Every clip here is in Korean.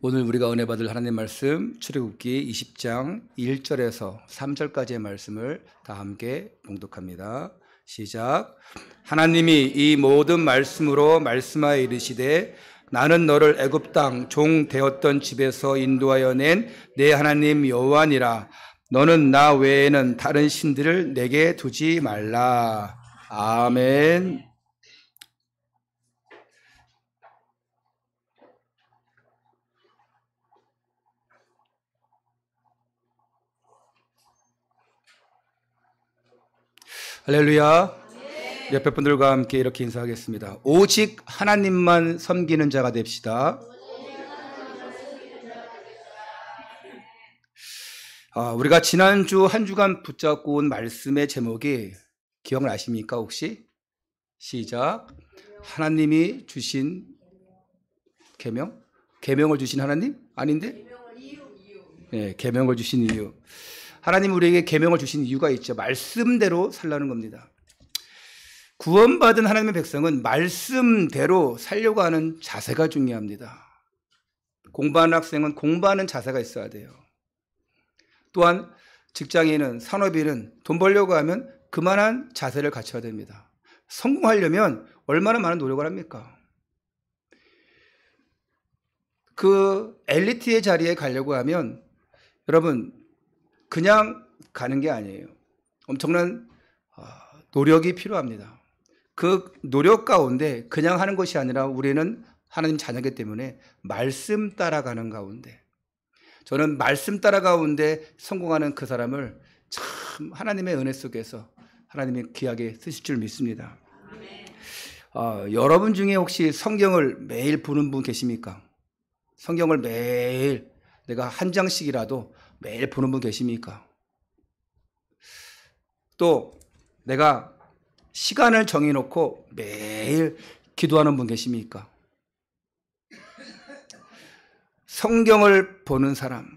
오늘 우리가 은혜 받을 하나님 말씀 출애굽기 20장 1절에서 3절까지의 말씀을 다 함께 봉독합니다. 시작. 하나님이 이 모든 말씀으로 말씀하여 이르시되 나는 너를 애굽 땅 종 되었던 집에서 인도하여 낸 내 하나님 여호와니라. 너는 나 외에는 다른 신들을 내게 두지 말라. 아멘. 할렐루야. 옆에 분들과 함께 이렇게 인사하겠습니다. 오직 하나님만 섬기는 자가 됩시다. 우리가 지난주 한 주간 붙잡고 온 말씀의 제목이 기억나십니까 혹시? 시작. 하나님이 주신 계명? 계명을 주신 하나님? 아닌데? 네, 계명을 주신 이유. 하나님 우리에게 계명을 주신 이유가 있죠. 말씀대로 살라는 겁니다. 구원받은 하나님의 백성은 말씀대로 살려고 하는 자세가 중요합니다. 공부하는 학생은 공부하는 자세가 있어야 돼요. 또한 직장인은, 산업인은 돈 벌려고 하면 그만한 자세를 갖춰야 됩니다. 성공하려면 얼마나 많은 노력을 합니까? 그 엘리트의 자리에 가려고 하면 여러분 그냥 가는 게 아니에요. 엄청난 노력이 필요합니다. 그 노력 가운데 그냥 하는 것이 아니라 우리는 하나님 자녀이기 때문에 말씀 따라가는 가운데, 저는 말씀 따라 가운데 성공하는 그 사람을 참 하나님의 은혜 속에서 하나님이 귀하게 쓰실 줄 믿습니다. 여러분 중에 혹시 성경을 매일 보는 분 계십니까? 성경을 매일 내가 한 장씩이라도 매일 보는 분 계십니까? 또 내가 시간을 정해놓고 매일 기도하는 분 계십니까? 성경을 보는 사람,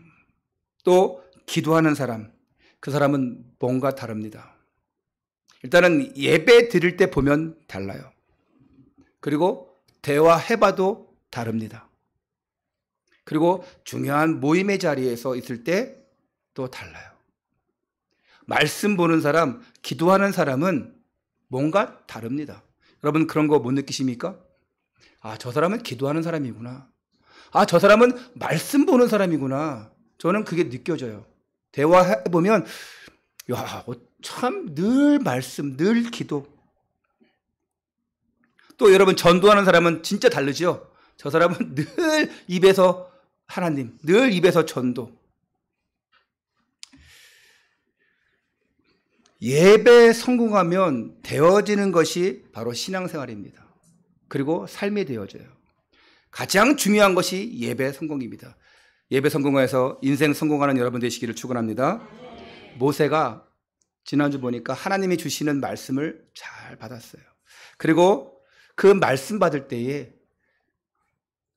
또 기도하는 사람, 그 사람은 뭔가 다릅니다. 일단은 예배 드릴 때 보면 달라요. 그리고 대화해봐도 다릅니다. 그리고 중요한 모임의 자리에서 있을 때 또 달라요. 말씀 보는 사람, 기도하는 사람은 뭔가 다릅니다. 여러분 그런 거 못 느끼십니까? 저 사람은 기도하는 사람이구나. 저 사람은 말씀 보는 사람이구나. 저는 그게 느껴져요. 대화해보면 참 늘 말씀, 늘 기도. 또 여러분 전도하는 사람은 진짜 다르죠. 저 사람은 늘 입에서 하나님, 늘 입에서 전도. 예배에 성공하면 되어지는 것이 바로 신앙생활입니다. 그리고 삶이 되어져요. 가장 중요한 것이 예배 성공입니다. 예배 성공해서 인생 성공하는 여러분 되시기를 축원합니다. 모세가 지난주 보니까 하나님이 주시는 말씀을 잘 받았어요. 그리고 그 말씀 받을 때에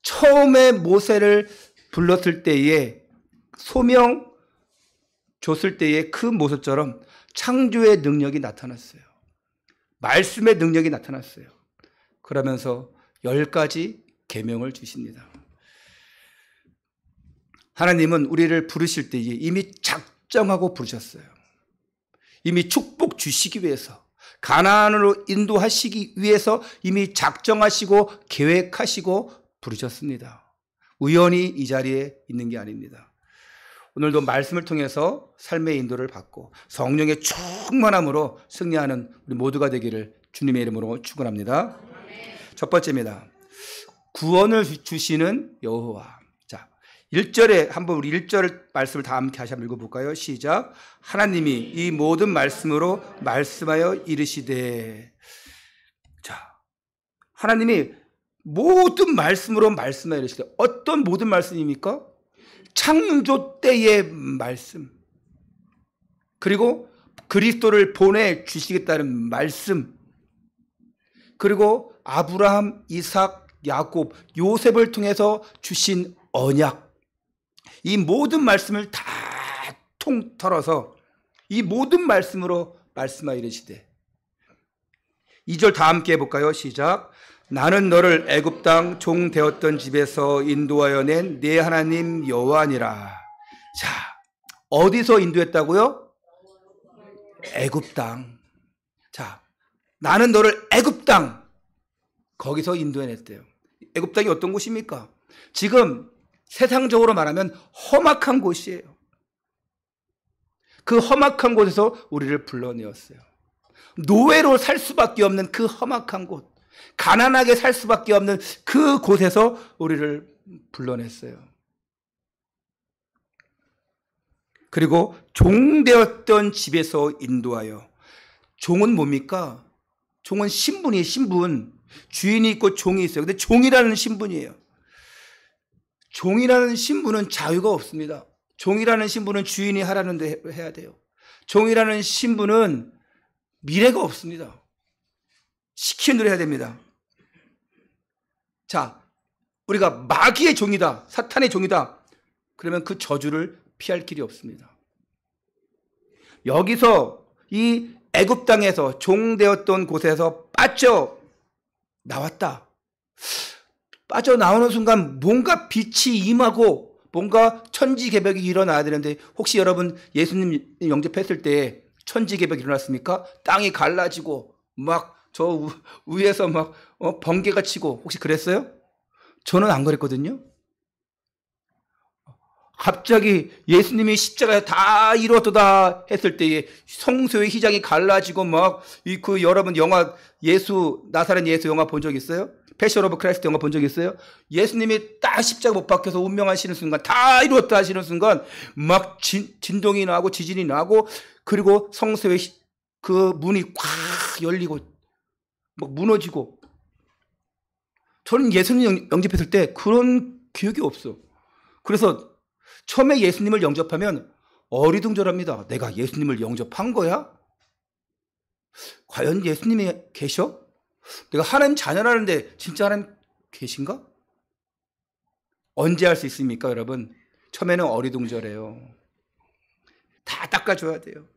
처음에 모세를 불렀을 때에 소명 줬을 때의 그 모습처럼 창조의 능력이 나타났어요. 말씀의 능력이 나타났어요. 그러면서 10가지 계명을 주십니다. 하나님은 우리를 부르실 때에 이미 작정하고 부르셨어요. 이미 축복 주시기 위해서, 가나안으로 인도하시기 위해서 이미 작정하시고 계획하시고 부르셨습니다. 우연히 이 자리에 있는 게 아닙니다. 오늘도 말씀을 통해서 삶의 인도를 받고 성령의 충만함으로 승리하는 우리 모두가 되기를 주님의 이름으로 축원합니다. 첫 번째입니다. 구원을 주시는 여호와. 자, 1절에 한번 우리 1절 말씀을 다 함께 다시 한번 읽어볼까요? 시작. 하나님이 이 모든 말씀으로 말씀하여 이르시되. 자, 하나님이 모든 말씀으로 말씀하여 이르시되. 어떤 모든 말씀입니까? 창조 때의 말씀, 그리고 그리스도를 보내주시겠다는 말씀, 그리고 아브라함, 이삭, 야곱, 요셉을 통해서 주신 언약, 이 모든 말씀을 다 통틀어서 이 모든 말씀으로 말씀하여 이르시되. 2절 다 함께 해볼까요? 시작. 나는 너를 애굽 땅 종 되었던 집에서 인도하여 낸 네 하나님 여호와니라. 자, 어디서 인도했다고요? 애굽 땅. 자, 나는 너를 애굽 땅, 거기서 인도해냈대요. 애굽 땅이 어떤 곳입니까? 지금 세상적으로 말하면 험악한 곳이에요. 그 험악한 곳에서 우리를 불러내었어요. 노예로 살 수밖에 없는 그 험악한 곳, 가난하게 살 수밖에 없는 그 곳에서 우리를 불러냈어요. 그리고 종되었던 집에서 인도하여. 종은 뭡니까? 종은 신분이에요. 신분. 주인이 있고 종이 있어요. 근데 종이라는 신분이에요. 종이라는 신분은 자유가 없습니다. 종이라는 신분은 주인이 하라는 데 해야 돼요. 종이라는 신분은 미래가 없습니다. 시키는 대로 해야 됩니다. 자, 우리가 마귀의 종이다, 사탄의 종이다, 그러면 그 저주를 피할 길이 없습니다. 여기서 이 애굽 땅에서 종되었던 곳에서 빠져나왔다. 빠져나오는 순간 뭔가 빛이 임하고 뭔가 천지개벽이 일어나야 되는데, 혹시 여러분 예수님 영접했을 때 천지개벽이 일어났습니까? 땅이 갈라지고 막 저 위에서 막 번개가 치고 혹시 그랬어요? 저는 안 그랬거든요. 갑자기 예수님이 십자가에 다 이루었다 했을 때에 성소의 휘장이 갈라지고 막 그 여러분 영화 나사렛 예수 영화 본 적 있어요? 패션 오브 크라이스트 영화 본 적 있어요? 예수님이 딱 십자가 못 박혀서 운명하시는 순간, 다 이루었다 하시는 순간 막 진동이 나고 지진이 나고, 그리고 성소의 그 문이 꽉 열리고 막 무너지고. 저는 예수님 영접했을 때 그런 기억이 없어. 그래서 처음에 예수님을 영접하면 어리둥절합니다. 내가 예수님을 영접한 거야? 과연 예수님이 계셔? 내가 하나님 자녀라는데 진짜 하나님 계신가? 언제 할 수 있습니까, 여러분? 처음에는 어리둥절해요. 다 닦아줘야 돼요.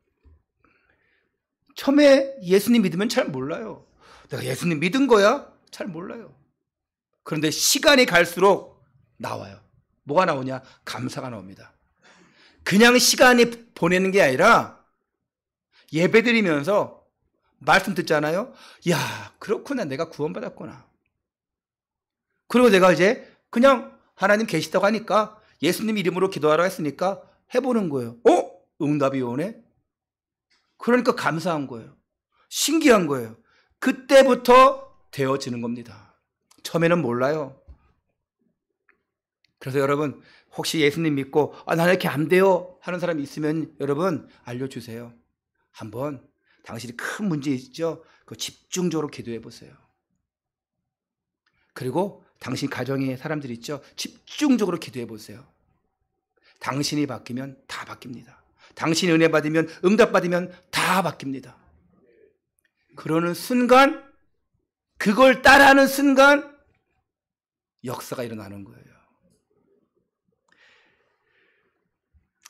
처음에 예수님 믿으면 잘 몰라요. 내가 예수님 믿은 거야? 잘 몰라요. 그런데 시간이 갈수록 나와요. 뭐가 나오냐? 감사가 나옵니다. 그냥 시간이 보내는 게 아니라 예배 드리면서 말씀 듣잖아요. 야, 그렇구나. 내가 구원받았구나. 그리고 내가 이제 그냥 하나님 계시다고 하니까, 예수님 이름으로 기도하라 했으니까 해보는 거예요. 응답이 오네? 그러니까 감사한 거예요. 신기한 거예요. 그때부터 되어지는 겁니다. 처음에는 몰라요. 그래서 여러분, 혹시 예수님 믿고 나는 이렇게 안 돼요 하는 사람이 있으면 여러분 알려주세요. 한번 당신이 큰 문제 있죠? 그 집중적으로 기도해 보세요. 그리고 당신 가정의 사람들 있죠? 집중적으로 기도해 보세요. 당신이 바뀌면 다 바뀝니다. 당신이 은혜 받으면, 응답 받으면 다 바뀝니다. 그러는 순간, 그걸 따라하는 순간 역사가 일어나는 거예요.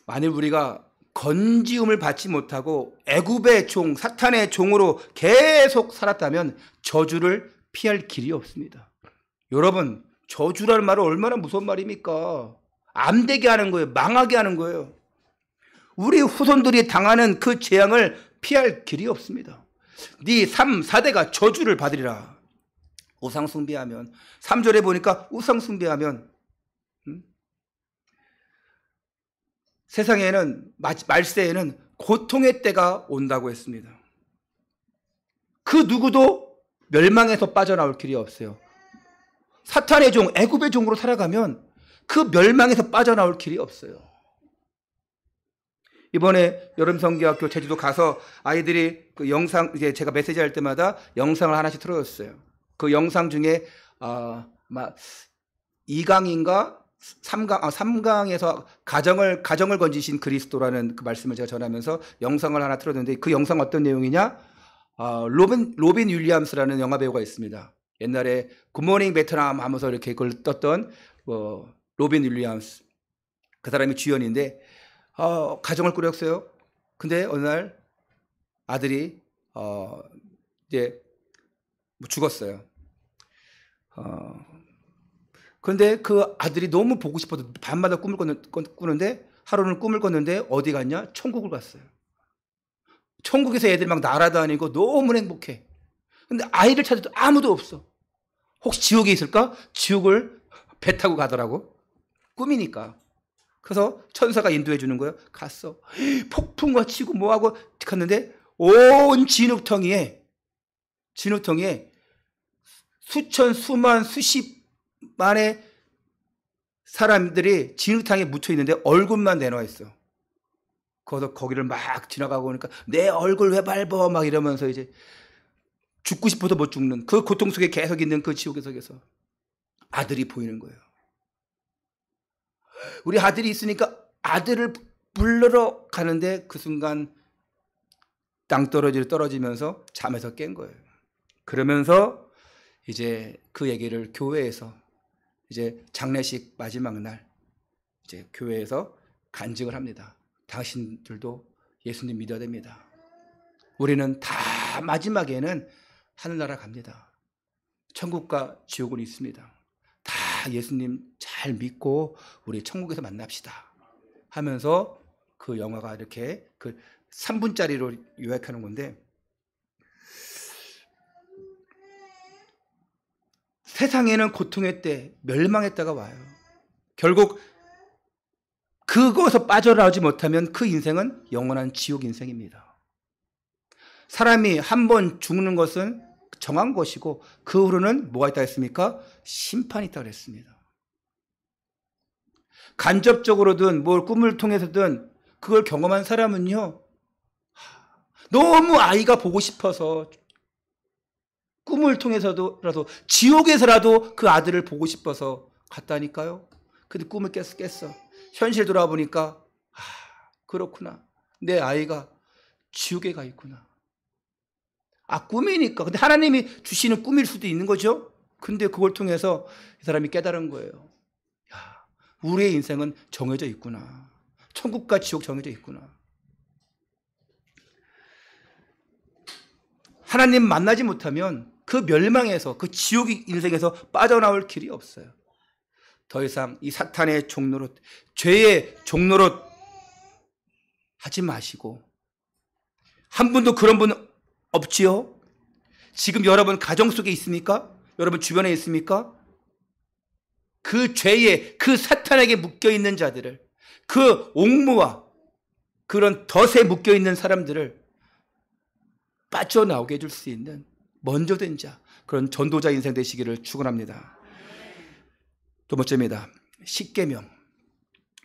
만일 우리가 건지움을 받지 못하고 애굽의 종, 사탄의 종으로 계속 살았다면 저주를 피할 길이 없습니다. 여러분, 저주라는 말은 얼마나 무서운 말입니까? 안 되게 하는 거예요. 망하게 하는 거예요. 우리 후손들이 당하는 그 재앙을 피할 길이 없습니다. 네 3, 4대가 저주를 받으리라. 우상 숭배하면, 3절에 보니까 우상 숭배하면, 세상에는, 말세에는 고통의 때가 온다고 했습니다. 그 누구도 멸망에서 빠져나올 길이 없어요. 사탄의 종, 애굽의 종으로 살아가면 그 멸망에서 빠져나올 길이 없어요. 이번에 여름성교학교 제주도 가서 아이들이 그 영상, 이제 제가 메시지 할 때마다 영상을 하나씩 틀어줬어요. 그 영상 중에 2강인가 3강에서 가정을 건지신 그리스도라는 그 말씀을 제가 전하면서 영상을 하나 틀어줬는데, 그 영상 어떤 내용이냐? 로빈 윌리엄스라는 영화 배우가 있습니다. 옛날에 굿모닝 베트남 하면서 이렇게 그걸 떴던 로빈 윌리엄스, 그 사람이 주연인데 가정을 꾸렸어요. 근데 어느 날 아들이 이제 죽었어요. 그런데 그 아들이 너무 보고 싶어서 밤마다 꿈을 꾸는데 하루는 꿈을 꿨는데 어디 갔냐? 천국을 갔어요. 천국에서 애들이 막 날아다니고 너무 행복해. 근데 아이를 찾아도 아무도 없어. 혹시 지옥에 있을까? 지옥을 배 타고 가더라고. 꿈이니까. 그래서 천사가 인도해 주는 거예요. 갔어. 폭풍과 치고 뭐하고 갔는데 온 진흙덩이에 수천, 수만, 수십만의 사람들이 진흙탕에 묻혀 있는데 얼굴만 내놓아 있어. 거기를 막 지나가고 오니까 내 얼굴 왜 밟어? 막 이러면서 이제 죽고 싶어도 못 죽는 그 고통 속에 계속 있는 그 지옥의 속에서 아들이 보이는 거예요. 우리 아들이 있으니까 아들을 불러러 가는데 그 순간 땅떨어지로 떨어지면서 잠에서 깬 거예요. 그러면서 이제 그 얘기를 교회에서 이제 장례식 마지막 날 이제 교회에서 간증을 합니다. 당신들도 예수님 믿어야 됩니다. 우리는 다 마지막에는 하늘나라 갑니다. 천국과 지옥은 있습니다. 다 예수님 잘 믿고 우리 천국에서 만납시다 하면서 그 영화가 이렇게 그 3분짜리로 요약하는 건데, 세상에는 고통의 때 멸망의 때가 와요. 결국 그것에서 빠져나오지 못하면 그 인생은 영원한 지옥 인생입니다. 사람이 한 번 죽는 것은 정한 것이고 그 후로는 뭐가 있다 했습니까? 심판이 있다고 했습니다. 간접적으로든 뭘 꿈을 통해서든 그걸 경험한 사람은요, 너무 아이가 보고 싶어서 꿈을 통해서라도 지옥에서라도 그 아들을 보고 싶어서 갔다니까요. 근데 꿈을 깼어. 현실 돌아보니까 그렇구나. 내 아이가 지옥에 가 있구나. 꿈이니까. 근데 하나님이 주시는 꿈일 수도 있는 거죠. 근데 그걸 통해서 이 사람이 깨달은 거예요. 우리의 인생은 정해져 있구나. 천국과 지옥 정해져 있구나. 하나님 만나지 못하면 그 멸망에서, 그 지옥 인생에서 빠져나올 길이 없어요. 더 이상 이 사탄의 종노릇, 죄의 종노릇 하지 마시고, 한 분도 그런 분 없지요? 지금 여러분 가정 속에 있습니까? 여러분 주변에 있습니까? 그 죄에, 그 사탄에게 묶여있는 자들을, 그 옥무와 그런 덫에 묶여있는 사람들을 빠져나오게 해줄 수 있는 먼저 된 자, 그런 전도자 인생 되시기를 축원합니다. 두 번째입니다. 십계명.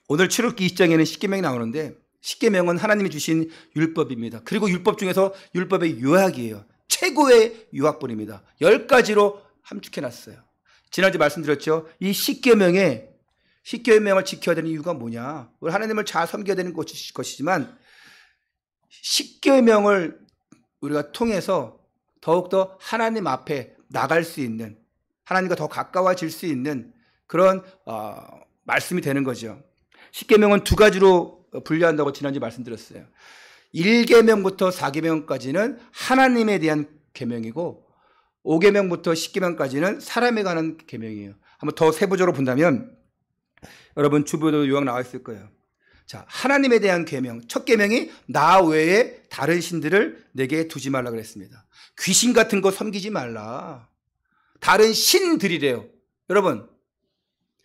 오늘 출애굽기 20장에는 십계명이 나오는데, 십계명은 하나님이 주신 율법입니다. 그리고 율법 중에서 율법의 요약이에요. 최고의 요약본입니다. 10가지로 함축해놨어요. 지난주에 말씀드렸죠. 이 십계명을 지켜야 되는 이유가 뭐냐? 우리 하나님을 잘 섬겨야 되는 것이지만, 십계명을 우리가 통해서 더욱더 하나님 앞에 나갈 수 있는, 하나님과 더 가까워질 수 있는 그런 말씀이 되는 거죠. 십계명은 두 가지로 분류한다고 지난주에 말씀드렸어요. 1계명부터 4계명까지는 하나님에 대한 계명이고, 5계명부터 10계명까지는 사람에 관한 계명이에요. 한번 더 세부적으로 본다면 여러분 주보도 요약 나와 있을 거예요. 자, 하나님에 대한 계명. 첫 계명이 나 외에 다른 신들을 내게 두지 말라 그랬습니다. 귀신 같은 거 섬기지 말라. 다른 신들이래요. 여러분,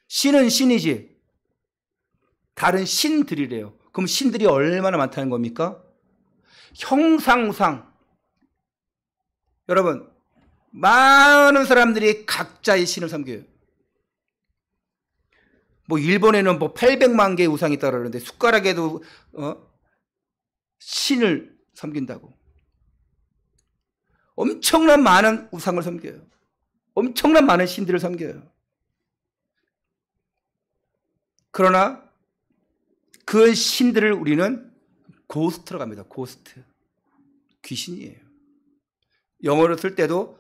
신은 신이지 다른 신들이래요. 그럼 신들이 얼마나 많다는 겁니까? 형상상 여러분, 많은 사람들이 각자의 신을 섬겨요. 뭐 일본에는 뭐 800만 개의 우상이 있다고 그러는데 숟가락에도 신을 섬긴다고. 엄청난 많은 우상을 섬겨요. 엄청난 많은 신들을 섬겨요. 그러나 그 신들을 우리는 고스트로 갑니다. 고스트. 귀신이에요. 영어로 쓸 때도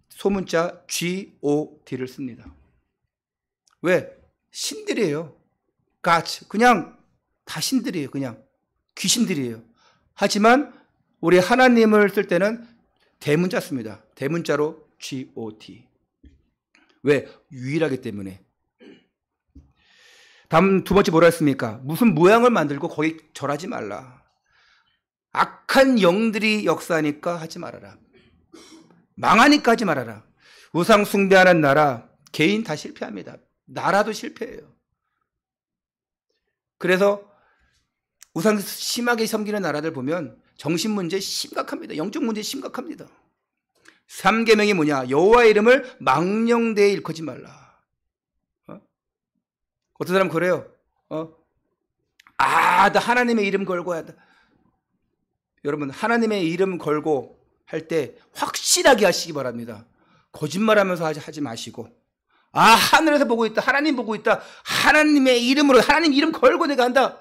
소문자 G-O-D를 씁니다. 왜? 신들이에요. gods. 그냥 다 신들이에요. 그냥 귀신들이에요. 하지만 우리 하나님을 쓸 때는 대문자 씁니다. 대문자로 G-O-D. 왜? 유일하기 때문에. 다음 두 번째 뭐라 했습니까? 무슨 모양을 만들고 거기 절하지 말라. 악한 영들이 역사하니까 하지 말아라. 망하니까 하지 말아라. 우상 숭배하는 나라, 개인 다 실패합니다. 나라도 실패해요. 그래서 우상 심하게 섬기는 나라들 보면 정신 문제 심각합니다. 영적 문제 심각합니다. 3계명이 뭐냐? 여호와의 이름을 망령되이 일컫지 말라. 어떤 사람은 그래요. 나 하나님의 이름 걸고 해야 돼. 여러분, 하나님의 이름 걸고 할 때 확실하게 하시기 바랍니다. 거짓말하면서 하지 마시고, 하늘에서 보고 있다, 하나님 보고 있다, 하나님의 이름으로, 하나님 이름 걸고 내가 한다.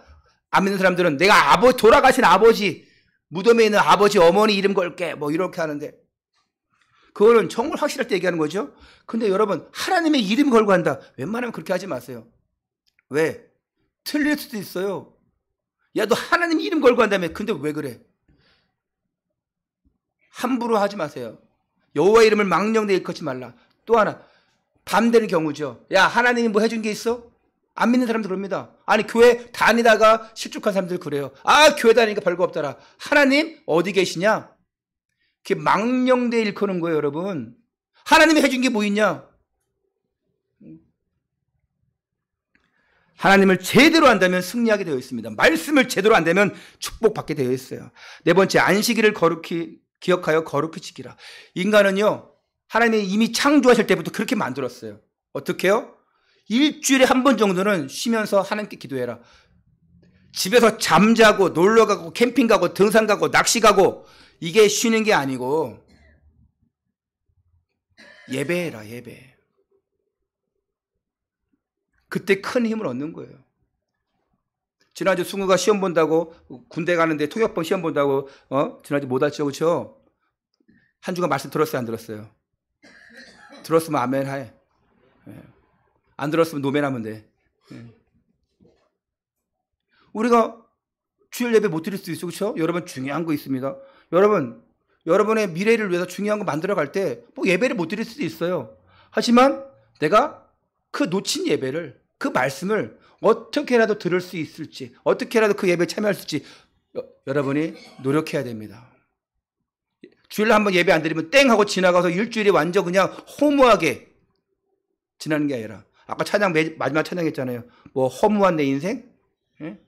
안 믿는 사람들은 내가 돌아가신 아버지, 무덤에 있는 아버지, 어머니 이름 걸게, 뭐 이렇게 하는데, 그거는 정말 확실할 때 얘기하는 거죠. 근데 여러분, 하나님의 이름 걸고 한다. 웬만하면 그렇게 하지 마세요. 왜? 틀릴 수도 있어요. 야, 너 하나님 이름 걸고 한다며. 근데 왜 그래? 함부로 하지 마세요. 여호와의 이름을 망령되이 일컫지 말라. 또 하나, 반대의 경우죠. 야, 하나님이 뭐 해준 게 있어? 안 믿는 사람들 그럽니다. 아니, 교회 다니다가 실족한 사람들 그래요. 교회 다니니까 별거 없더라. 하나님 어디 계시냐? 그게 망령되이 일컫는 거예요, 여러분. 하나님이 해준 게 뭐 있냐? 하나님을 제대로 한다면 승리하게 되어 있습니다. 말씀을 제대로 한다면 축복받게 되어 있어요. 네 번째, 안식일을 기억하여 거룩히 지키라. 인간은요, 하나님이 이미 창조하실 때부터 그렇게 만들었어요. 어떻게 해요? 일주일에 한 번 정도는 쉬면서 하나님께 기도해라. 집에서 잠자고 놀러 가고 캠핑 가고 등산 가고 낚시 가고 이게 쉬는 게 아니고 예배해라, 예배. 그때 큰 힘을 얻는 거예요. 지난주 승우가 시험 본다고 군대 가는데 통역번 시험 본다고 지난주 못 왔죠, 그렇죠? 한 주간 말씀 들었어요, 안 들었어요? 들었으면 아멘 해. 안 들었으면 노멘하면 돼. 우리가 주일 예배 못 드릴 수도 있어, 그렇죠? 여러분, 중요한 거 있습니다. 여러분의 미래를 위해서 중요한 거 만들어갈 때 뭐 예배를 못 드릴 수도 있어요. 하지만 내가 그 놓친 예배를, 그 말씀을 어떻게라도 들을 수 있을지, 어떻게라도 그 예배에 참여할 수 있을지 여러분이 노력해야 됩니다. 주일날 한번 예배 안 드리면 땡 하고 지나가서 일주일에 완전 그냥 허무하게 지나는 게 아니라, 아까 마지막 찬양했잖아요. 뭐 허무한 내 인생? 예?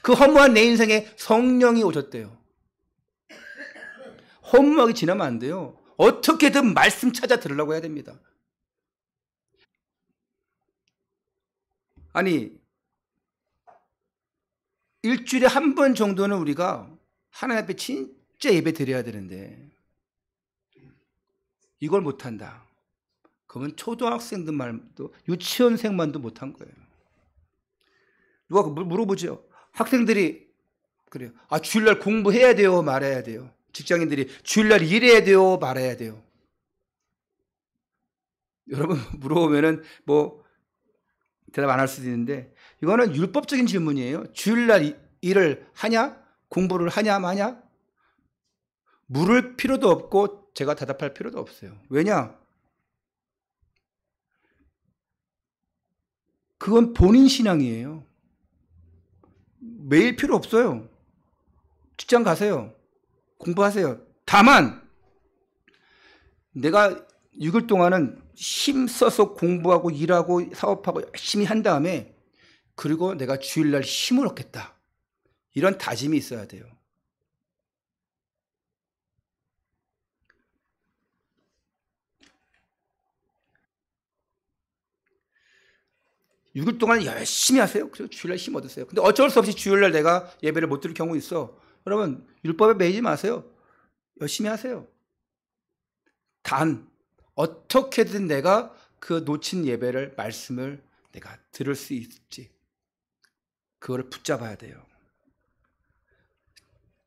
그 허무한 내 인생에 성령이 오셨대요. 허무하게 지나면 안 돼요. 어떻게든 말씀 찾아 들으려고 해야 됩니다. 아니, 일주일에 한 번 정도는 우리가 하나님 앞에 진짜 예배 드려야 되는데 이걸 못한다. 그러면 초등학생들만도, 유치원생만도 못한 거예요. 누가 물어보죠. 학생들이 그래요. 주일날 공부해야 돼요, 말아야 돼요. 직장인들이 주일날 일해야 돼요, 말아야 돼요. 여러분 물어보면은 뭐 대답 안 할 수도 있는데, 이거는 율법적인 질문이에요. 주일날 일을 하냐? 공부를 하냐 마냐? 물을 필요도 없고 제가 대답할 필요도 없어요. 왜냐? 그건 본인 신앙이에요. 매일 필요 없어요. 직장 가세요. 공부하세요. 다만 내가 6일 동안은 힘써서 공부하고 일하고 사업하고 열심히 한 다음에, 그리고 내가 주일날 힘을 얻겠다, 이런 다짐이 있어야 돼요. (6일) 동안 열심히 하세요. 그리고 주일날 힘 얻으세요. 근데 어쩔 수 없이 주일날 내가 예배를 못 드릴 경우 있어. 여러분, 율법에 매이지 마세요. 열심히 하세요. 단 어떻게든 내가 그 놓친 예배를, 말씀을 내가 들을 수 있을지, 그걸 붙잡아야 돼요.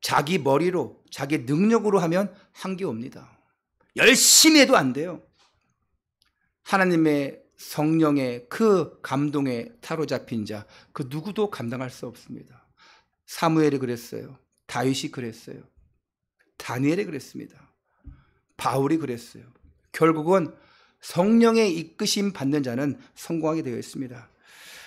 자기 머리로, 자기 능력으로 하면 한계 옵니다. 열심히 해도 안 돼요. 하나님의 성령의 그 감동에 사로잡힌 자, 그 누구도 감당할 수 없습니다. 사무엘이 그랬어요. 다윗이 그랬어요. 다니엘이 그랬습니다. 바울이 그랬어요. 결국은 성령의 이끄심 받는 자는 성공하게 되어 있습니다.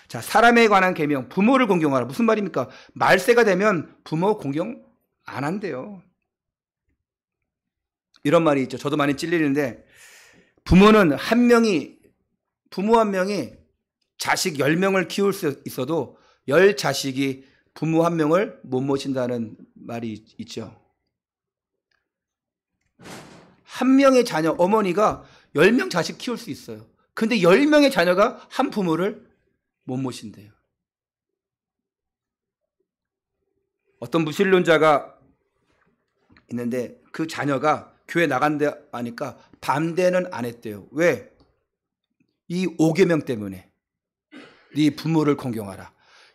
자, 사람에 관한 계명, 부모를 공경하라. 무슨 말입니까? 말세가 되면 부모 공경 안 한대요. 이런 말이 있죠. 저도 많이 찔리는데, 부모 한 명이 자식 10명을 키울 수 있어도 10자식이 부모 한 명을 못 모신다는 말이 있죠. 한 명의 자녀, 어머니가 10명 자식 키울 수 있어요. 근데 10명의 자녀가 한 부모를 못 모신대요. 어떤 무신론자가 있는데 그 자녀가 교회 나간다 하니까 반대는 안 했대요. 왜? 이 5계명 때문에. 네 부모를 공경하라.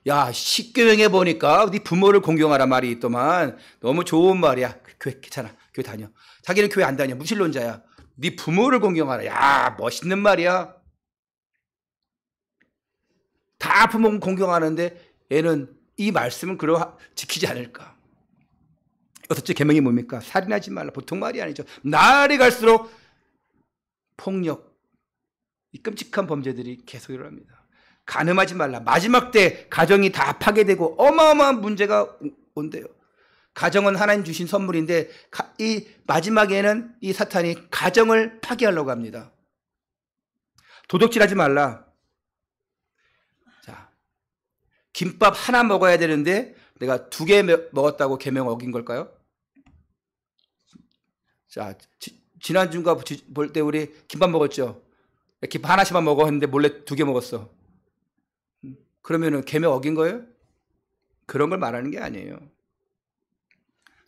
야, 10계명에 보니까 네 부모를 공경하라 말이 있더만. 너무 좋은 말이야. 교회 괜찮아. 교회 다녀. 자기는 교회 안 다녀. 무신론자야. 네 부모를 공경하라. 야, 멋있는 말이야. 다 부모 공경하는데 얘는 이 말씀은 지키지 않을까. 여섯째 계명이 뭡니까? 살인하지 말라. 보통 말이 아니죠. 날이 갈수록 폭력, 이 끔찍한 범죄들이 계속 일어납니다. 간음하지 말라. 마지막 때 가정이 다 파괴되고 어마어마한 문제가 온대요. 가정은 하나님 주신 선물인데 이 마지막에는 이 사탄이 가정을 파괴하려고 합니다. 도둑질하지 말라. 자, 김밥 하나 먹어야 되는데 내가 2개 먹었다고 계명 어긴 걸까요? 자, 지난주인가 볼 때 우리 김밥 먹었죠? 김밥 하나씩만 먹어 했는데 몰래 2개 먹었어. 그러면은 계명 어긴 거예요? 그런 걸 말하는 게 아니에요.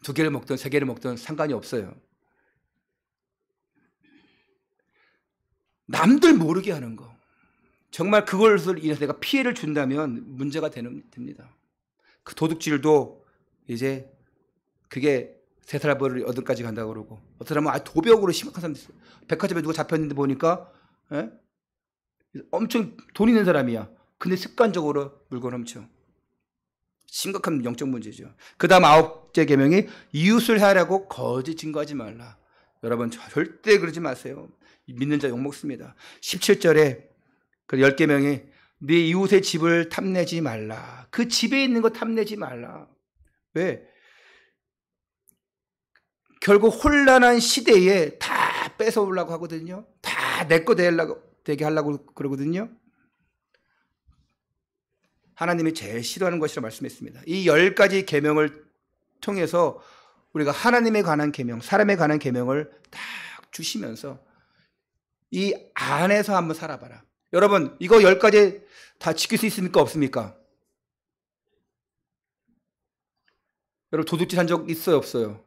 2개를 먹든 3개를 먹든 상관이 없어요. 남들 모르게 하는 거. 정말 그것을 인해서 내가 피해를 준다면 문제가 됩니다. 그 도둑질도 이제 그게 세살벌을 얻을까지 간다고 그러고, 어떤 사람은 도벽으로 심각한 사람도 있어요. 백화점에 누가 잡혔는데 보니까 엄청 돈 있는 사람이야. 근데 습관적으로 물건 훔쳐. 심각한 영적 문제죠. 그 다음 9째 계명이 이웃을 해하라고 거짓 증거하지 말라. 여러분 절대 그러지 마세요. 믿는 자 욕먹습니다. 17절에 그 10계명이 네 이웃의 집을 탐내지 말라. 그 집에 있는 거 탐내지 말라. 왜? 결국 혼란한 시대에 다 뺏어오려고 하거든요. 다 내 거 되게 하려고 그러거든요. 하나님이 제일 싫어하는 것이라 말씀했습니다. 이 10가지 계명을 통해서 우리가 하나님에 관한 계명, 사람에 관한 계명을 딱 주시면서 이 안에서 한번 살아봐라. 여러분, 이거 10가지 다 지킬 수 있습니까? 없습니까? 여러분, 도둑질 한 적 있어요? 없어요?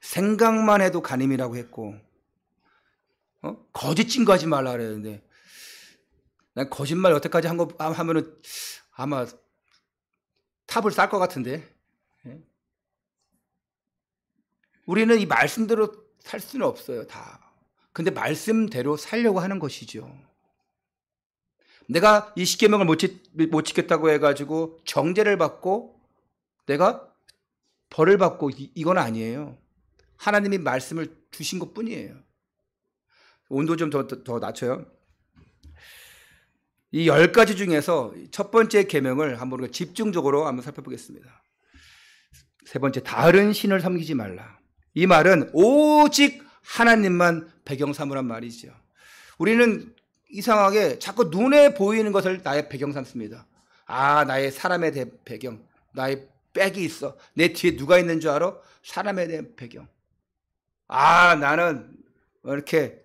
생각만 해도 간임이라고 했고, 거짓 증거하지 말라 그랬는데, 난 거짓말 여태까지 한 거 하면은 아마 탑을 쌀 것 같은데. 우리는 이 말씀대로 살 수는 없어요, 다. 근데 말씀대로 살려고 하는 것이죠. 내가 이 10계명을 못 지켰다고 해가지고 정죄를 받고 내가 벌을 받고 이건 아니에요. 하나님이 말씀을 주신 것 뿐이에요. 온도 좀 더 낮춰요. 이 10가지 중에서 첫 번째 계명을 한번 우리가 집중적으로 한번 살펴보겠습니다. 세 번째, 다른 신을 섬기지 말라. 이 말은 오직 하나님만 배경 삼으란 말이죠. 우리는 이상하게 자꾸 눈에 보이는 것을 나의 배경 삼습니다. 아, 나의 사람에 대한 배경, 나의 백이 있어. 내 뒤에 누가 있는 줄 알아? 사람에 대한 배경. 아, 나는 이렇게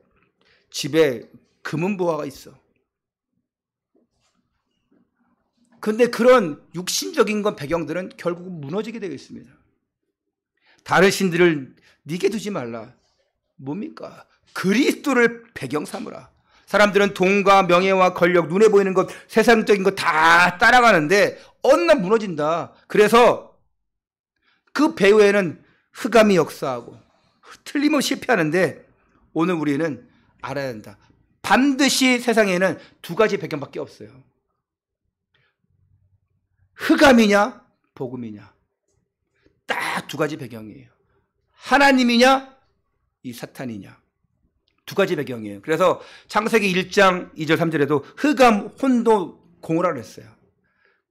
집에 금은보화가 있어. 근데 그런 육신적인 건 배경들은 결국은 무너지게 되어 있습니다. 다른 신들을 네게 두지 말라. 뭡니까? 그리스도를 배경 삼으라. 사람들은 돈과 명예와 권력, 눈에 보이는 것, 세상적인 것 다 따라가는데 어느 날 무너진다. 그래서 그 배후에는 흑암이 역사하고 틀림없이 실패하는데 오늘 우리는 알아야 한다. 반드시 세상에는 2가지 배경밖에 없어요. 흑암이냐 복음이냐, 딱 2가지 배경이에요. 하나님이냐 이 사탄이냐? 두 가지 배경이에요. 그래서 창세기 1장 2절 3절에도 흑암, 혼돈, 공허라 그랬어요.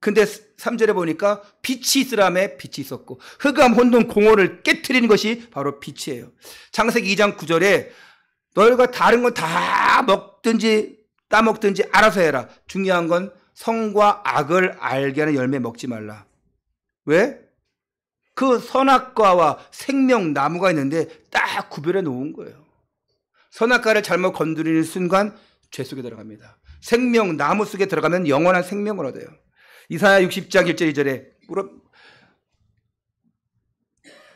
근데 3절에 보니까 빛이 있으라며 빛이 있었고 흑암, 혼돈, 공허를 깨트리는 것이 바로 빛이에요. 창세기 2장 9절에 너희가 다른 건 다 먹든지 따먹든지 알아서 해라. 중요한 건 성과 악을 알게 하는 열매 먹지 말라. 왜? 그 선악과와 생명나무가 있는데 딱 구별해 놓은 거예요. 선악과를 잘못 건드리는 순간 죄 속에 들어갑니다. 생명나무 속에 들어가면 영원한 생명을 얻어요. 이사야 60장 1절 2절에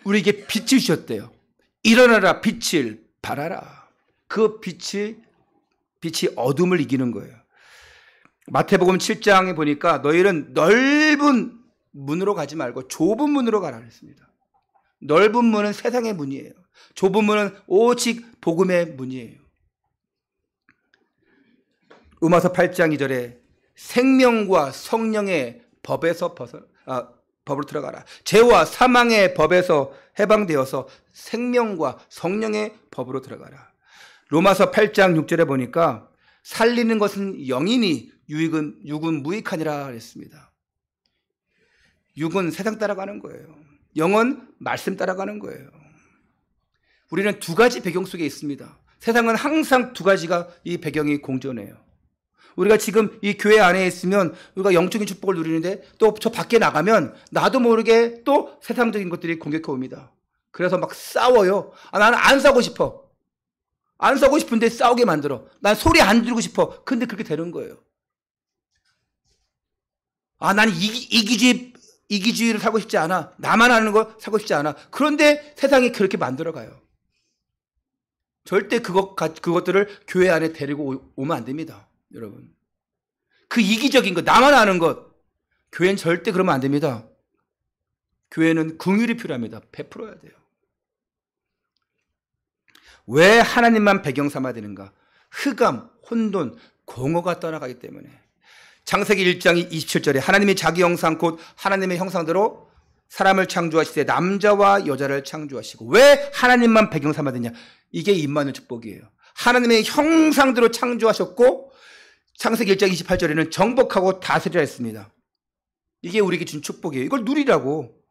우리에게 빛을 주셨대요. 일어나라, 빛을 발하라. 그 빛이 어둠을 이기는 거예요. 마태복음 7장에 보니까 너희는 넓은 문으로 가지 말고 좁은 문으로 가라 그랬습니다. 넓은 문은 세상의 문이에요. 좁은 문은 오직 복음의 문이에요. 로마서 8장 2절에 생명과 성령의 법에서 법으로 들어가라. 죄와 사망의 법에서 해방되어서 생명과 성령의 법으로 들어가라. 로마서 8장 6절에 보니까 살리는 것은 영이니 육은 무익하니라 그랬습니다. 육은 세상 따라가는 거예요. 영은 말씀 따라가는 거예요. 우리는 두 가지 배경 속에 있습니다. 세상은 항상 두 가지가 이 배경이 공존해요. 우리가 지금 이 교회 안에 있으면 우리가 영적인 축복을 누리는데 또 저 밖에 나가면 나도 모르게 또 세상적인 것들이 공격해 옵니다. 그래서 막 싸워요. 나는 안 싸우고 싶어. 안 싸우고 싶은데 싸우게 만들어. 난 소리 안 지르고 싶어. 근데 그렇게 되는 거예요. 나는 이기주의를 살고 싶지 않아. 나만 아는 거 살고 싶지 않아. 그런데 세상이 그렇게 만들어가요. 절대 그것들을 교회 안에 데리고 오면 안 됩니다. 여러분. 그 이기적인 것, 나만 아는 것. 교회는 절대 그러면 안 됩니다. 교회는 긍휼이 필요합니다. 베풀어야 돼요. 왜 하나님만 배경 삼아야 되는가? 흑암, 혼돈, 공허가 떠나가기 때문에. 창세기 1장 27절에 하나님이 자기 형상 곧 하나님의 형상대로 사람을 창조하시되 남자와 여자를 창조하시고 왜 하나님만 배경 삼아야 되냐? 이게 임마누엘 축복이에요. 하나님의 형상대로 창조하셨고 창세기 1장 28절에는 정복하고 다스리라 했습니다. 이게 우리에게 준 축복이에요. 이걸 누리라고.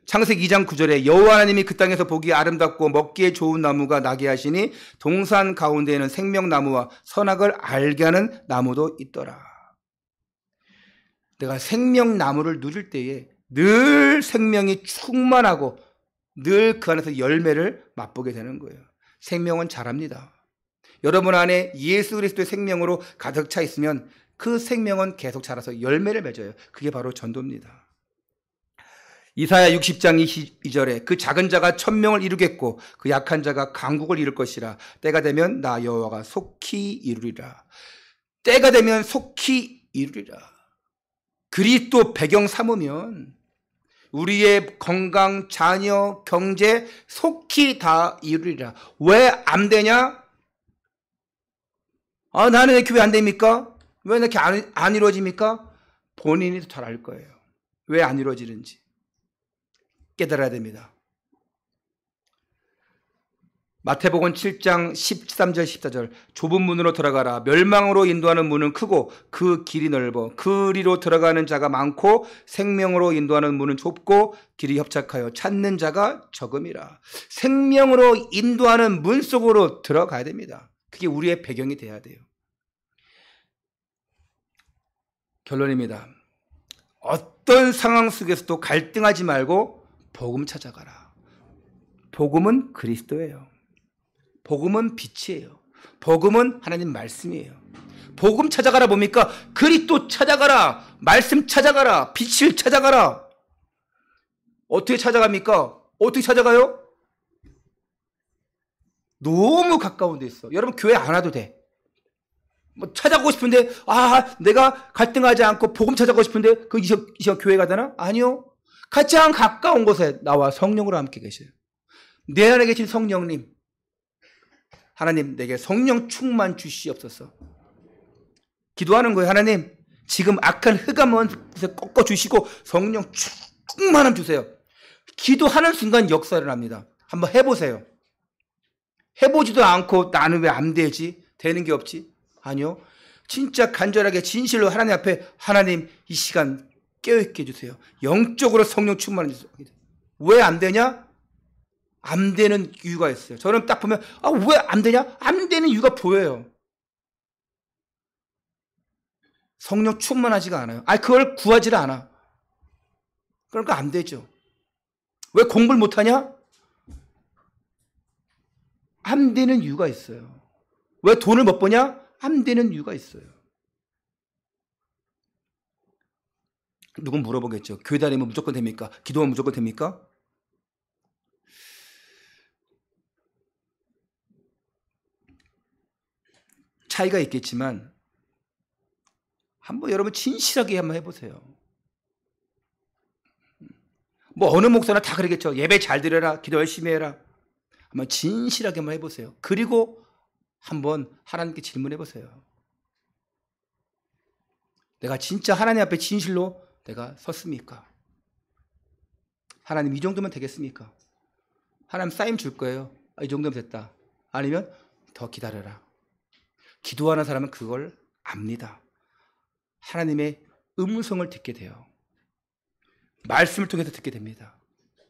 창세기 2장 9절에 여호와 하나님이 그 땅에서 보기에 아름답고 먹기에 좋은 나무가 나게 하시니 동산 가운데에는 생명나무와 선악을 알게 하는 나무도 있더라. 내가 생명나무를 누릴 때에 늘 생명이 충만하고 늘 그 안에서 열매를 맛보게 되는 거예요. 생명은 자랍니다. 여러분 안에 예수 그리스도의 생명으로 가득 차 있으면 그 생명은 계속 자라서 열매를 맺어요. 그게 바로 전도입니다. 이사야 60장 22절에 그 작은 자가 1000명을 이루겠고 그 약한 자가 강국을 이룰 것이라. 때가 되면 나 여호와가 속히 이루리라. 때가 되면 속히 이루리라. 그리스도 배경 삼으면 우리의 건강, 자녀, 경제 속히 다 이루리라. 왜 안 되냐? 나는 왜 교회 안 됩니까? 왜 이렇게 안 이루어집니까? 본인이 더 잘 알 거예요. 왜 안 이루어지는지. 깨달아야 됩니다. 마태복음 7장 13절 14절 좁은 문으로 들어가라. 멸망으로 인도하는 문은 크고 그 길이 넓어 그리로 들어가는 자가 많고 생명으로 인도하는 문은 좁고 길이 협착하여 찾는 자가 적음이라. 생명으로 인도하는 문 속으로 들어가야 됩니다. 그게 우리의 배경이 돼야 돼요. 결론입니다. 어떤 상황 속에서도 갈등하지 말고 복음 찾아가라. 복음은 그리스도예요. 복음은 빛이에요. 복음은 하나님 말씀이에요. 복음 찾아가라 뭡니까? 그리스도 찾아가라. 말씀 찾아가라. 빛을 찾아가라. 어떻게 찾아갑니까? 어떻게 찾아가요? 너무 가까운 데 있어. 여러분 교회 안 와도 돼. 찾아가고 싶은데 내가 갈등하지 않고 복음 찾아가고 싶은데 이 시간 교회 가잖아? 아니요. 가장 가까운 곳에 나와 성령으로 함께 계셔요. 내 안에 계신 성령님, 하나님 내게 성령 충만 주시옵소서. 기도하는 거예요. 하나님 지금 악한 흑암은 꺾어주시고 성령 충만함 주세요. 기도하는 순간 역사를 합니다. 한번 해보세요. 해보지도 않고 나는 왜 안 되지? 되는 게 없지? 아니요. 진짜 간절하게 진실로 하나님 앞에 하나님 이 시간 깨어있게 해주세요. 영적으로 성령 충만해 주세요. 왜 안 되냐? 안 되는 이유가 있어요. 저는 딱 보면 왜 안 되냐? 안 되는 이유가 보여요. 성령 충만하지가 않아요. 그걸 구하지를 않아. 그러니까 안 되죠. 왜 공부를 못하냐? 안 되는 이유가 있어요. 왜 돈을 못 버냐? 안 되는 이유가 있어요. 누군 물어보겠죠. 교회 다니면 무조건 됩니까? 기도하면 무조건 됩니까? 차이가 있겠지만 한번 여러분 진실하게 한번 해보세요. 뭐 어느 목사나 다 그러겠죠. 예배 잘 드려라. 기도 열심히 해라. 한번 진실하게 한번 해보세요. 그리고 한번 하나님께 질문해보세요. 내가 진짜 하나님 앞에 진실로 내가 섰습니까? 하나님 이 정도면 되겠습니까? 하나님 사인 줄 거예요. 이 정도면 됐다. 아니면 더 기다려라. 기도하는 사람은 그걸 압니다. 하나님의 음성을 듣게 돼요. 말씀을 통해서 듣게 됩니다.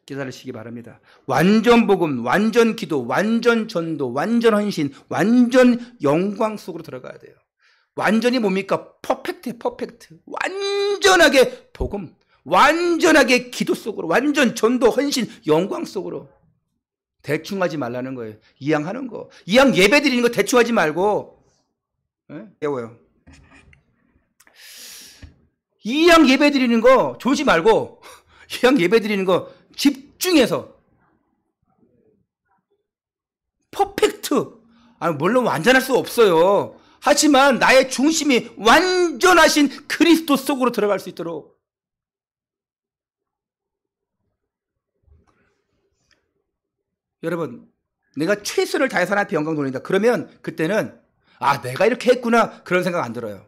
깨달으시기 바랍니다. 완전 복음, 완전 기도, 완전 전도, 완전 헌신, 완전 영광 속으로 들어가야 돼요. 완전히 뭡니까? 퍼펙트. 완전하게 복음, 완전하게 기도 속으로, 완전 전도, 헌신, 영광 속으로. 대충 하지 말라는 거예요. 이왕하는 거. 이왕 예배 드리는 거 대충 하지 말고. 배워요. 이왕 예배 드리는 거 조지 말고, 이왕 예배 드리는 거 집중해서. 퍼펙트. 물론 완전할 수 없어요. 하지만 나의 중심이 완전하신 그리스도 속으로 들어갈 수 있도록. 여러분, 내가 최선을 다해서 하나님께 영광 돌린다. 그러면 그때는 내가 이렇게 했구나. 그런 생각 안 들어요.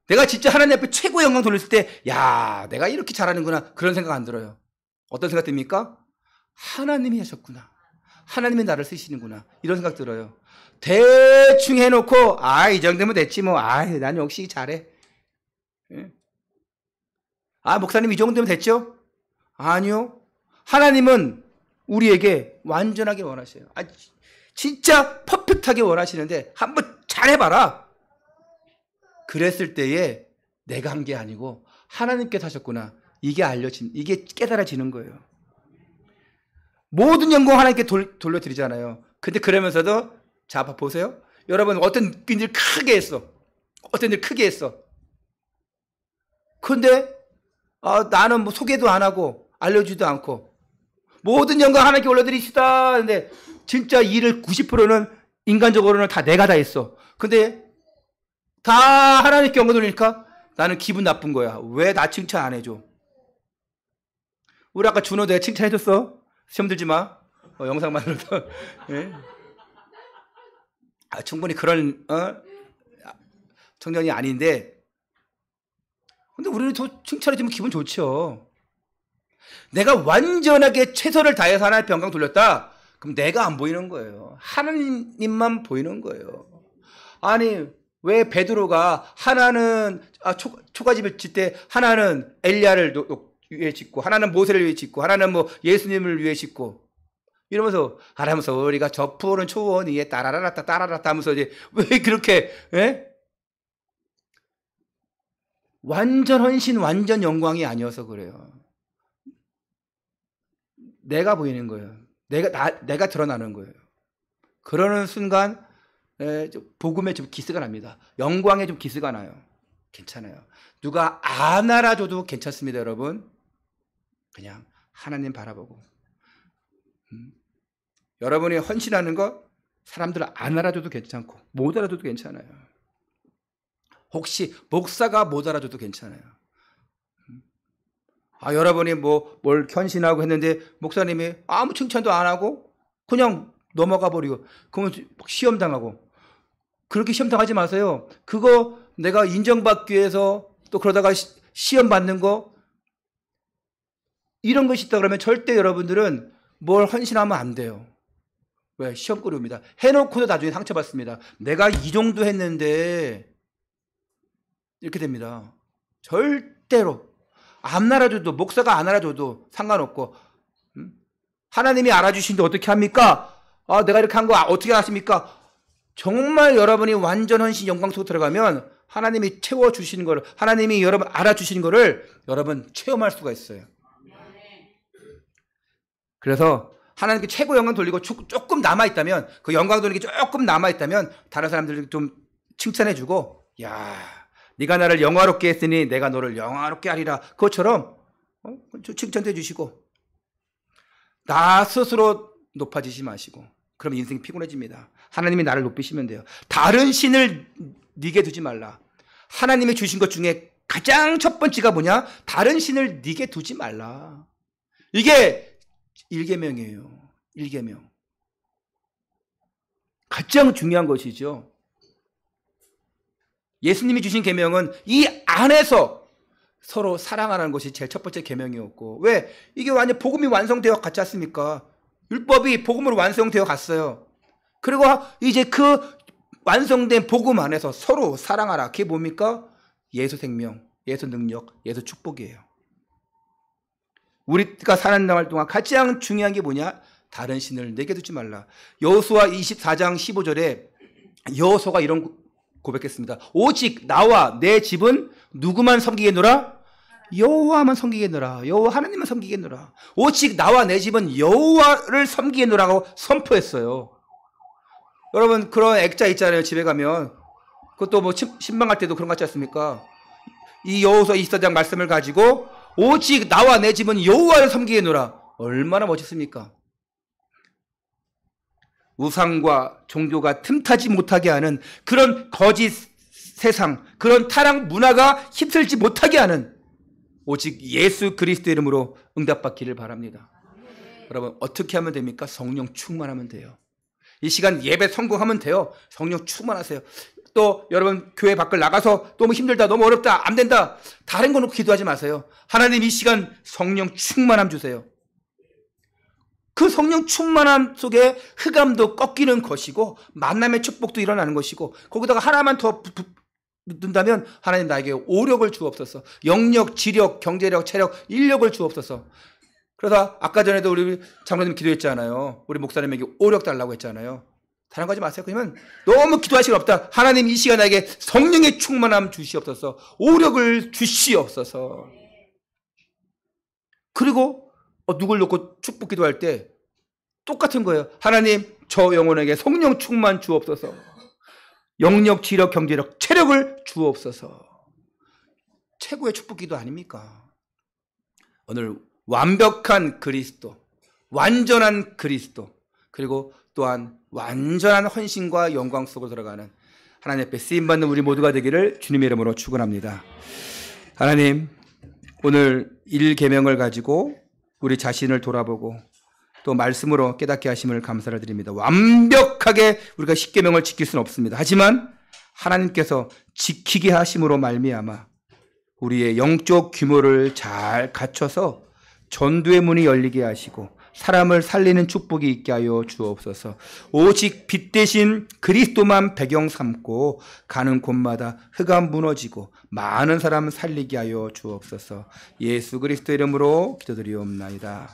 내가 진짜 하나님 앞에 최고의 영광 돌렸을 때 내가 이렇게 잘하는구나. 그런 생각 안 들어요. 어떤 생각 듭니까? 하나님이 하셨구나. 하나님이 나를 쓰시는구나. 이런 생각 들어요. 대충 해놓고 이 정도면 됐지 뭐. 난 역시 잘해. 목사님 이 정도면 됐죠? 아니요. 하나님은 우리에게 완전하게 원하셔요. 진짜 퍼펙트하게 원하시는데 한번 잘해봐라. 그랬을 때에 내가 한 게 아니고 하나님께서 하셨구나. 이게 깨달아지는 거예요. 모든 영광 하나님께 돌려드리잖아요. 근데 그러면서도 보세요. 여러분 어떤 일 크게 했어. 근데 나는 뭐 소개도 안 하고 알려주지도 않고 모든 영광 하나님께 올려드리시다. 근데 진짜 일을 90%는 인간적으로는 다 내가 다 했어. 근데 다 하나님께 영광 돌리니까 나는 기분 나쁜 거야. 왜 나 칭찬 안 해줘? 우리 아까 준호 내가 칭찬해줬어? 시험 들지 마. 영상만으로도. 예? 충분히 그런 청년이 아닌데 근데 우리는 더 칭찬해주면 기분 좋죠. 내가 완전하게 최선을 다해서 하나님께 영광 돌렸다. 그럼 내가 안 보이는 거예요. 하나님만 보이는 거예요. 왜 베드로가 하나는 초가집을 짓 때 하나는 엘리야를 위해 짓고 하나는 모세를 위해 짓고 하나는 뭐 예수님을 위해 짓고 이러면서 우리가 저 푸른 초원 위에 따라라라 하면서 이제 왜 그렇게 완전 헌신 완전 영광이 아니어서 그래요. 내가 보이는 거예요. 내가 드러나는 거예요. 그러는 순간 복음에 좀 기스가 납니다. 영광에 좀 기스가 나요. 괜찮아요. 누가 안 알아줘도 괜찮습니다, 여러분. 그냥 하나님 바라보고. 여러분이 헌신하는 거 사람들 안 알아줘도 괜찮고 못 알아줘도 괜찮아요. 혹시 목사가 못 알아줘도 괜찮아요. 여러분이 뭘 헌신하고 했는데 목사님이 아무 칭찬도 안 하고 그냥 넘어가 버리고 그러면 시험 당하고. 그렇게 시험 당하지 마세요. 그거 내가 인정받기 위해서 또 그러다가 시험 받는 거 이런 것이 있다 그러면 절대 여러분들은 뭘 헌신하면 안 돼요. 왜? 시험거리 옵니다. 해놓고도 나중에 상처받습니다. 내가 이 정도 했는데 이렇게 됩니다. 절대로 안 알아줘도, 목사가 안 알아줘도 상관없고, 하나님이 알아주시는데 어떻게 합니까? 내가 이렇게 한 거 어떻게 하십니까? 정말 여러분이 완전 헌신 영광 속으로 들어가면 하나님이 채워주시는 거를, 하나님이 여러분 알아주시는 거를 여러분 체험할 수가 있어요. 그래서 하나님께 최고 영광 돌리고 조금 남아있다면, 그 영광 돌리기 조금 남아있다면 다른 사람들에게 좀 칭찬해주고, 야, 네가 나를 영화롭게 했으니 내가 너를 영화롭게 하리라. 그것처럼 칭찬해 주시고, 나 스스로 높아지지 마시고, 그럼 인생이 피곤해집니다. 하나님이 나를 높이시면 돼요. 다른 신을 네게 두지 말라. 하나님이 주신 것 중에 가장 첫 번째가 뭐냐? 다른 신을 네게 두지 말라. 이게 1계명이에요. 1계명. 가장 중요한 것이죠. 예수님이 주신 계명은 이 안에서 서로 사랑하라는 것이 제일 첫 번째 계명이었고, 왜? 이게 완전 복음이 완성되어 갔지 않습니까? 율법이 복음으로 완성되어 갔어요. 그리고 이제 그 완성된 복음 안에서 서로 사랑하라. 그게 뭡니까? 예수 생명, 예수 능력, 예수 축복이에요. 우리가 사는 날 동안 가장 중요한 게 뭐냐? 다른 신을 내게 두지 말라. 여호수아 24장 15절에 여호수아가 이런 고백했습니다. 오직 나와 내 집은 누구만 섬기겠노라? 여호와만 섬기겠노라. 여호와 하나님만 섬기겠노라. 오직 나와 내 집은 여호와를 섬기겠노라고 선포했어요. 여러분, 그런 액자 있잖아요. 집에 가면. 그것도 뭐 신방할 때도 그런 거 같지 않습니까? 이 여호수아 24장 말씀을 가지고 오직 나와 내 집은 여호와를 섬기겠노라. 얼마나 멋있습니까? 우상과 종교가 틈타지 못하게 하는 그런 거짓 세상, 그런 타락 문화가 힘쓸지 못하게 하는 오직 예수 그리스도 이름으로 응답받기를 바랍니다. 여러분, 어떻게 하면 됩니까? 성령 충만하면 돼요. 이 시간 예배 성공하면 돼요. 성령 충만하세요. 또 여러분, 교회 밖을 나가서 너무 힘들다, 너무 어렵다, 안 된다, 다른 거 놓고 기도하지 마세요. 하나님, 이 시간 성령 충만함 주세요. 그 성령 충만함 속에 흑암도 꺾이는 것이고 만남의 축복도 일어나는 것이고, 거기다가 하나만 더 붙는다면 하나님 나에게 오력을 주옵소서. 영력, 지력, 경제력, 체력, 인력을 주옵소서. 그래서 아까 전에도 우리 장로님 기도했잖아요. 우리 목사님에게 오력 달라고 했잖아요. 다른 거 하지 마세요. 그러면 너무 기도할 시간 없다. 하나님, 이 시간 나에게 성령의 충만함 주시옵소서. 오력을 주시옵소서. 그리고 누굴 놓고 축복 기도할 때 똑같은 거예요. 하나님, 저 영혼에게 성령 충만 주옵소서. 영력, 지력, 경제력, 체력을 주옵소서. 최고의 축복 기도 아닙니까? 오늘 완벽한 그리스도, 완전한 그리스도, 그리고 또한 완전한 헌신과 영광 속으로 들어가는 하나님 앞에 쓰임받는 우리 모두가 되기를 주님의 이름으로 축원합니다. 하나님, 오늘 1계명을 가지고 우리 자신을 돌아보고 또 말씀으로 깨닫게 하심을 감사를 드립니다. 완벽하게 우리가 10계명을 지킬 수는 없습니다. 하지만 하나님께서 지키게 하심으로 말미암아 우리의 영적 규모를 잘 갖춰서 전도의 문이 열리게 하시고 사람을 살리는 축복이 있게 하여 주옵소서. 오직 빛 대신 그리스도만 배경 삼고 가는 곳마다 흑암 무너지고 많은 사람 살리게 하여 주옵소서. 예수 그리스도 이름으로 기도드리옵나이다.